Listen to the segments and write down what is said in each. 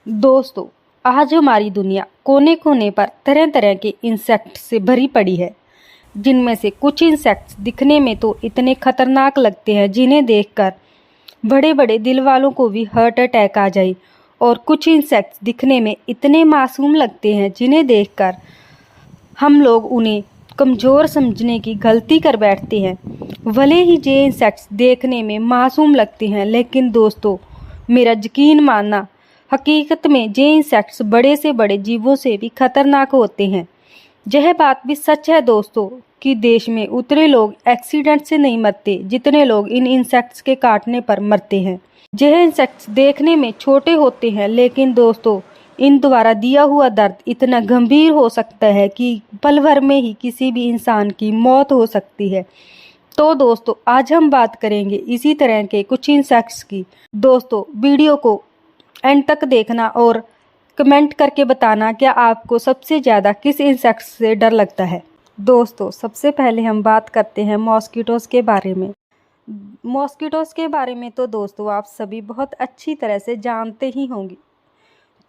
दोस्तों, आज हमारी दुनिया कोने कोने पर तरह तरह के इंसेक्ट से भरी पड़ी है, जिनमें से कुछ इंसेक्ट्स दिखने में तो इतने खतरनाक लगते हैं जिन्हें देखकर बड़े बड़े दिल वालों को भी हार्ट अटैक आ जाए, और कुछ इंसेक्ट्स दिखने में इतने मासूम लगते हैं जिन्हें देखकर हम लोग उन्हें कमज़ोर समझने की गलती कर बैठते हैं। भले ही ये इंसेक्ट्स देखने में मासूम लगते हैं, लेकिन दोस्तों मेरा यकीन मानना, हकीकत में ये इंसेक्ट्स बड़े से बड़े जीवों से भी खतरनाक होते हैं। यह बात भी सच है दोस्तों कि देश में उतने लोग एक्सीडेंट से नहीं मरते जितने लोग इन इंसेक्ट्स के काटने पर मरते हैं। यह इंसेक्ट्स देखने में छोटे होते हैं, लेकिन दोस्तों इन द्वारा दिया हुआ दर्द इतना गंभीर हो सकता है कि पल भर में ही किसी भी इंसान की मौत हो सकती है। तो दोस्तों आज हम बात करेंगे इसी तरह के कुछ इंसेक्ट्स की। दोस्तों वीडियो को एंड तक देखना और कमेंट करके बताना क्या आपको सबसे ज़्यादा किस इंसेक्ट से डर लगता है। दोस्तों सबसे पहले हम बात करते हैं मॉस्किटोज़ के बारे में। मॉस्किटोज़ के बारे में तो दोस्तों आप सभी बहुत अच्छी तरह से जानते ही होंगे।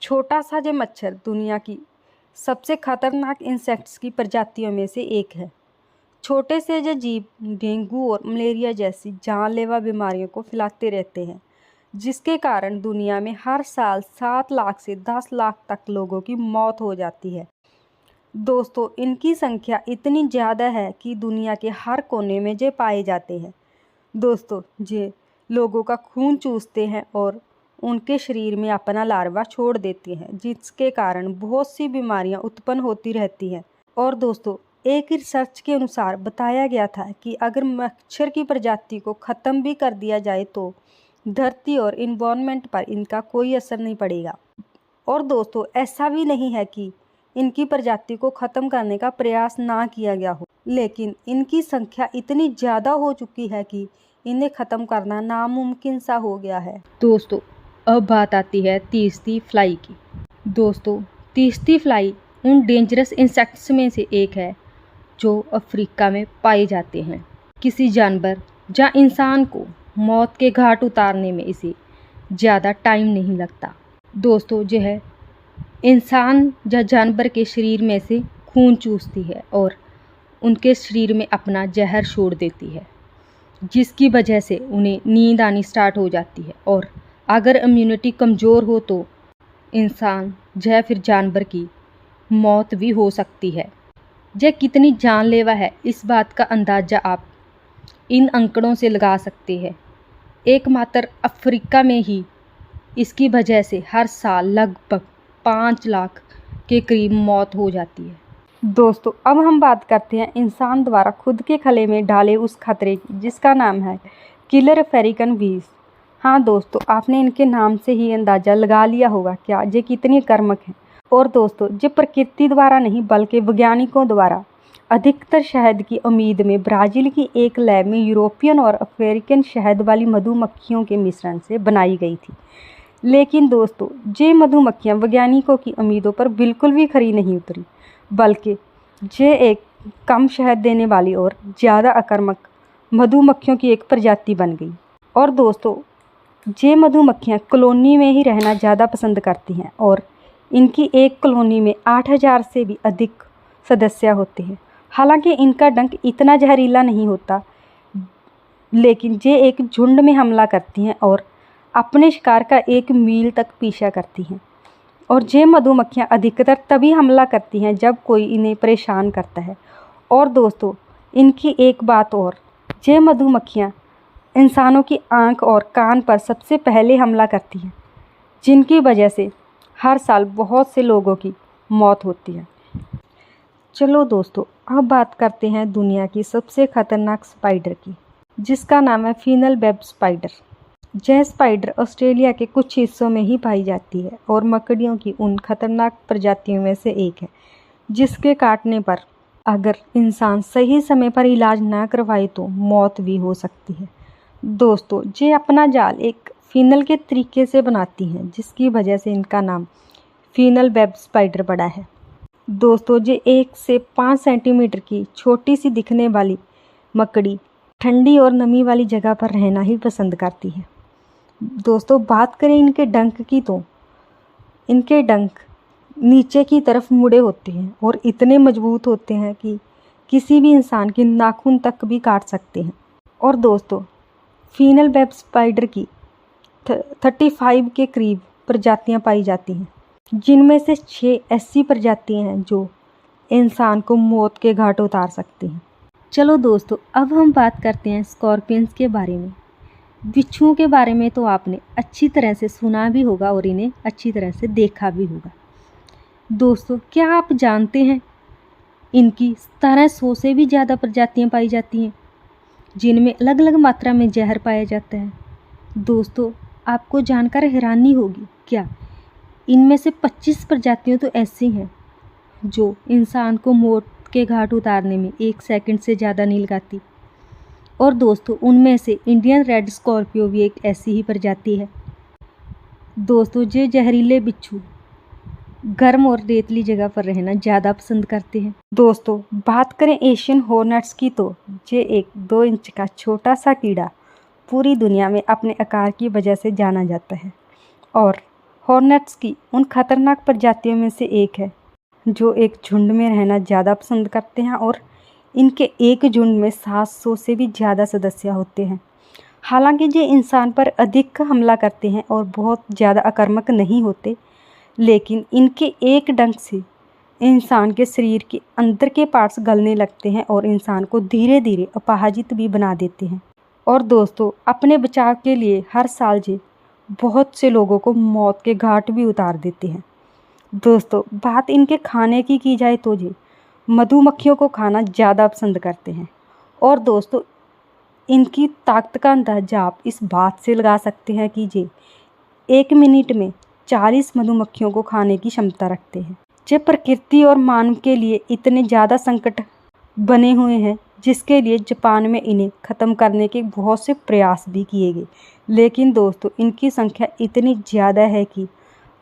छोटा सा जो मच्छर दुनिया की सबसे खतरनाक इंसेक्ट्स की प्रजातियों में से एक है। छोटे से जो जीव डेंगू और मलेरिया जैसी जानलेवा बीमारियों को फैलाते रहते हैं, जिसके कारण दुनिया में हर साल 7 लाख से 10 लाख तक लोगों की मौत हो जाती है। दोस्तों इनकी संख्या इतनी ज़्यादा है कि दुनिया के हर कोने में ये पाए जाते हैं। दोस्तों ये लोगों का खून चूसते हैं और उनके शरीर में अपना लार्वा छोड़ देते हैं, जिसके कारण बहुत सी बीमारियां उत्पन्न होती रहती हैं। और दोस्तों एक रिसर्च के अनुसार बताया गया था कि अगर मच्छर की प्रजाति को ख़त्म भी कर दिया जाए तो धरती और इन्वायरमेंट पर इनका कोई असर नहीं पड़ेगा। और दोस्तों ऐसा भी नहीं है कि इनकी प्रजाति को ख़त्म करने का प्रयास ना किया गया हो, लेकिन इनकी संख्या इतनी ज़्यादा हो चुकी है कि इन्हें ख़त्म करना नामुमकिन सा हो गया है। दोस्तों अब बात आती है तीसरी फ्लाई की। दोस्तों तीसरी फ्लाई उन डेंजरस इंसेक्ट्स में से एक है जो अफ्रीका में पाए जाते हैं। किसी जानवर या इंसान को मौत के घाट उतारने में इसे ज़्यादा टाइम नहीं लगता। दोस्तों यह इंसान या जानवर के शरीर में से खून चूसती है और उनके शरीर में अपना जहर छोड़ देती है, जिसकी वजह से उन्हें नींद आनी स्टार्ट हो जाती है। और अगर इम्यूनिटी कमज़ोर हो तो इंसान या फिर जानवर की मौत भी हो सकती है। यह कितनी जानलेवा है इस बात का अंदाज़ा आप इन आंकड़ों से लगा सकते हैं। एकमात्र अफ्रीका में ही इसकी वजह से हर साल लगभग 5 लाख के करीब मौत हो जाती है। दोस्तों अब हम बात करते हैं इंसान द्वारा खुद के गले में डाले उस खतरे की, जिसका नाम है किलर अफ्रीकन बीज। हाँ दोस्तों आपने इनके नाम से ही अंदाज़ा लगा लिया होगा क्या ये कितनी कर्मक हैं। और दोस्तों ये प्रकृति द्वारा नहीं बल्कि वैज्ञानिकों द्वारा अधिकतर शहद की उम्मीद में ब्राज़ील की एक लैब में यूरोपियन और अफ्रीकन शहद वाली मधुमक्खियों के मिश्रण से बनाई गई थी। लेकिन दोस्तों ये मधुमक्खियाँ वैज्ञानिकों की उम्मीदों पर बिल्कुल भी खरी नहीं उतरी, बल्कि ये एक कम शहद देने वाली और ज़्यादा आक्रामक मधुमक्खियों की एक प्रजाति बन गई। और दोस्तों ये मधुमक्खियाँ कॉलोनी में ही रहना ज़्यादा पसंद करती हैं और इनकी एक कॉलोनी में 8000 से भी अधिक सदस्य होते हैं। हालांकि इनका डंक इतना जहरीला नहीं होता, लेकिन ये एक झुंड में हमला करती हैं और अपने शिकार का 1 मील तक पीछा करती हैं। और ये मधुमक्खियाँ अधिकतर तभी हमला करती हैं जब कोई इन्हें परेशान करता है। और दोस्तों इनकी एक बात और, ये मधुमक्खियाँ इंसानों की आँख और कान पर सबसे पहले हमला करती हैं, जिनकी वजह से हर साल बहुत से लोगों की मौत होती है। चलो दोस्तों अब बात करते हैं दुनिया की सबसे खतरनाक स्पाइडर की, जिसका नाम है फीनल वेब स्पाइडर। यह स्पाइडर ऑस्ट्रेलिया के कुछ हिस्सों में ही पाई जाती है और मकड़ियों की उन खतरनाक प्रजातियों में से एक है, जिसके काटने पर अगर इंसान सही समय पर इलाज ना करवाए तो मौत भी हो सकती है। दोस्तों ये अपना जाल एक फीनल के तरीके से बनाती हैं, जिसकी वजह से इनका नाम फीनल वेब स्पाइडर पड़ा है। दोस्तों ये 1 से 5 सेंटीमीटर की छोटी सी दिखने वाली मकड़ी ठंडी और नमी वाली जगह पर रहना ही पसंद करती है। दोस्तों बात करें इनके डंक की तो इनके डंक नीचे की तरफ मुड़े होते हैं और इतने मजबूत होते हैं कि किसी भी इंसान के नाखून तक भी काट सकते हैं। और दोस्तों, फीनल वेब स्पाइडर की 35 के करीब प्रजातियां पाई जाती हैं, जिनमें से 6 ऐसी प्रजातियां हैं जो इंसान को मौत के घाट उतार सकती हैं। चलो दोस्तों, अब हम बात करते हैं स्कॉर्पियंस के बारे में। बिच्छुओं के बारे में तो आपने अच्छी तरह से सुना भी होगा और इन्हें अच्छी तरह से देखा भी होगा। दोस्तों, क्या आप जानते हैं इनकी 1700 से भी ज़्यादा प्रजातियां पाई जाती हैं, जिनमें अलग अलग मात्रा में जहर पाया जाता है। दोस्तों, आपको जानकर हैरानी होगी, क्या इनमें से 25 प्रजातियां तो ऐसी हैं जो इंसान को मौत के घाट उतारने में 1 सेकंड से ज़्यादा नहीं लगाती। और दोस्तों, उनमें से इंडियन रेड स्कॉर्पियो भी एक ऐसी ही प्रजाति है। दोस्तों, ये जहरीले बिच्छू गर्म और रेतली जगह पर रहना ज़्यादा पसंद करते हैं। दोस्तों, बात करें एशियन हॉर्नेट्स की तो ये एक 2 इंच का छोटा सा कीड़ा पूरी दुनिया में अपने आकार की वजह से जाना जाता है और हॉर्नेट्स की उन खतरनाक प्रजातियों में से एक है जो एक झुंड में रहना ज़्यादा पसंद करते हैं और इनके एक झुंड में 700 से भी ज़्यादा सदस्य होते हैं। हालांकि ये इंसान पर अधिक हमला करते हैं और बहुत ज़्यादा आक्रामक नहीं होते, लेकिन इनके एक डंक से इंसान के शरीर के अंदर के पार्ट्स गलने लगते हैं और इंसान को धीरे धीरे अपाहिज भी बना देते हैं। और दोस्तों, अपने बचाव के लिए हर साल ये बहुत से लोगों को मौत के घाट भी उतार देते हैं। दोस्तों, बात इनके खाने की जाए तो ये मधुमक्खियों को खाना ज़्यादा पसंद करते हैं। और दोस्तों, इनकी ताकत का अंदाजा आप इस बात से लगा सकते हैं कि ये 1 मिनट में 40 मधुमक्खियों को खाने की क्षमता रखते हैं। ये प्रकृति और मानव के लिए इतने ज़्यादा संकट बने हुए हैं, जिसके लिए जापान में इन्हें ख़त्म करने के बहुत से प्रयास भी किए गए, लेकिन दोस्तों, इनकी संख्या इतनी ज़्यादा है कि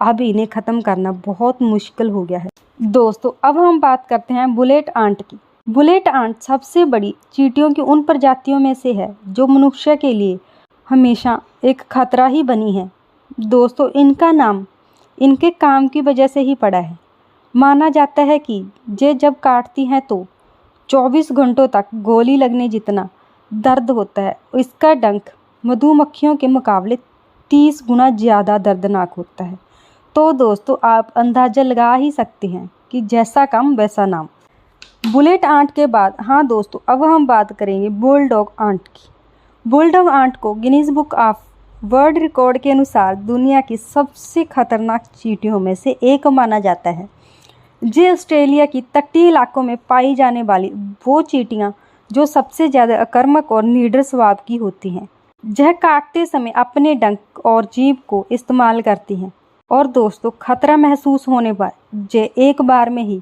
अब इन्हें ख़त्म करना बहुत मुश्किल हो गया है। दोस्तों, अब हम बात करते हैं बुलेट आंट की। बुलेट आंट सबसे बड़ी चींटियों की उन प्रजातियों में से है जो मनुष्य के लिए हमेशा एक खतरा ही बनी है। दोस्तों, इनका नाम इनके काम की वजह से ही पड़ा है। माना जाता है कि ये जब काटती हैं तो 24 घंटों तक गोली लगने जितना दर्द होता है। इसका डंक मधुमक्खियों के मुकाबले 30 गुना ज़्यादा दर्दनाक होता है। तो दोस्तों, आप अंदाज़ा लगा ही सकते हैं कि जैसा काम वैसा नाम। बुलेट आंट के बाद हाँ दोस्तों, अब हम बात करेंगे बुलडॉग आंट की। बुलडॉग आंट को Guinness book of world record के अनुसार दुनिया की सबसे खतरनाक चींटियों में से एक माना जाता है। ये ऑस्ट्रेलिया की तटीय इलाकों में पाई जाने वाली वो चींटियाँ जो सबसे ज़्यादा आक्रामक और निडर स्वभाव की होती हैं। यह काटते समय अपने डंक और जीभ को इस्तेमाल करती हैं। और दोस्तों, खतरा महसूस होने पर ये एक बार में ही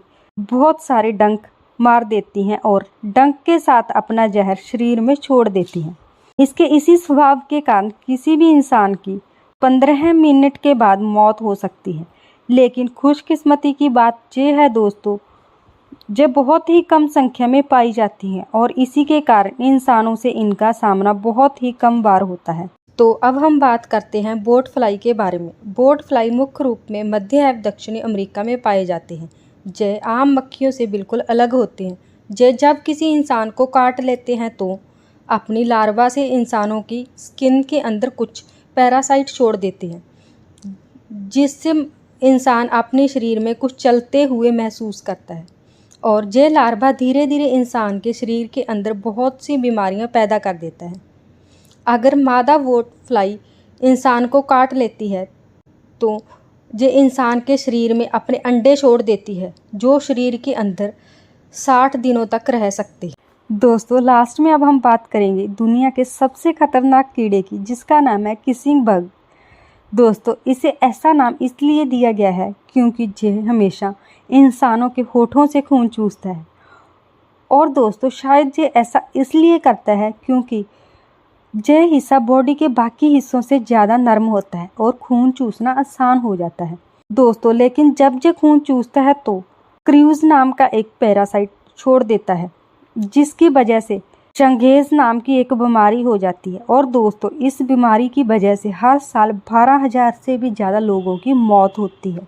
बहुत सारे डंक मार देती हैं और डंक के साथ अपना जहर शरीर में छोड़ देती हैं। इसके इसी स्वभाव के कारण किसी भी इंसान की 15 मिनट के बाद मौत हो सकती है। लेकिन खुशकिस्मती की बात यह है दोस्तों, ये बहुत ही कम संख्या में पाई जाती हैं और इसी के कारण इंसानों से इनका सामना बहुत ही कम बार होता है। तो अब हम बात करते हैं बोट फ्लाई के बारे में। बोट फ्लाई मुख्य रूप में मध्य एवं दक्षिणी अमेरिका में पाए जाते हैं। ये आम मक्खियों से बिल्कुल अलग होते हैं। ये जब किसी इंसान को काट लेते हैं तो अपनी लार्वा से इंसानों की स्किन के अंदर कुछ पैरासाइट छोड़ देते हैं, जिससे इंसान अपने शरीर में कुछ चलते हुए महसूस करता है। और ये लार्वा धीरे धीरे इंसान के शरीर के अंदर बहुत सी बीमारियां पैदा कर देता है। अगर मादा बोट फ्लाई इंसान को काट लेती है तो ये इंसान के शरीर में अपने अंडे छोड़ देती है, जो शरीर के अंदर 60 दिनों तक रह सकते हैं। दोस्तों, लास्ट में अब हम बात करेंगे दुनिया के सबसे खतरनाक कीड़े की, जिसका नाम है किसिंग बग। दोस्तों, इसे ऐसा नाम इसलिए दिया गया है क्योंकि ये हमेशा इंसानों के होठों से खून चूसता है। और दोस्तों, शायद ये ऐसा इसलिए करता है क्योंकि यह हिस्सा बॉडी के बाकी हिस्सों से ज़्यादा नरम होता है और खून चूसना आसान हो जाता है। दोस्तों, लेकिन जब ये खून चूसता है तो क्रूज नाम का एक पैरासाइट छोड़ देता है, जिसकी वजह से चंगेज नाम की एक बीमारी हो जाती है और दोस्तों इस बीमारी की वजह से हर साल 12,000 से भी ज़्यादा लोगों की मौत होती है।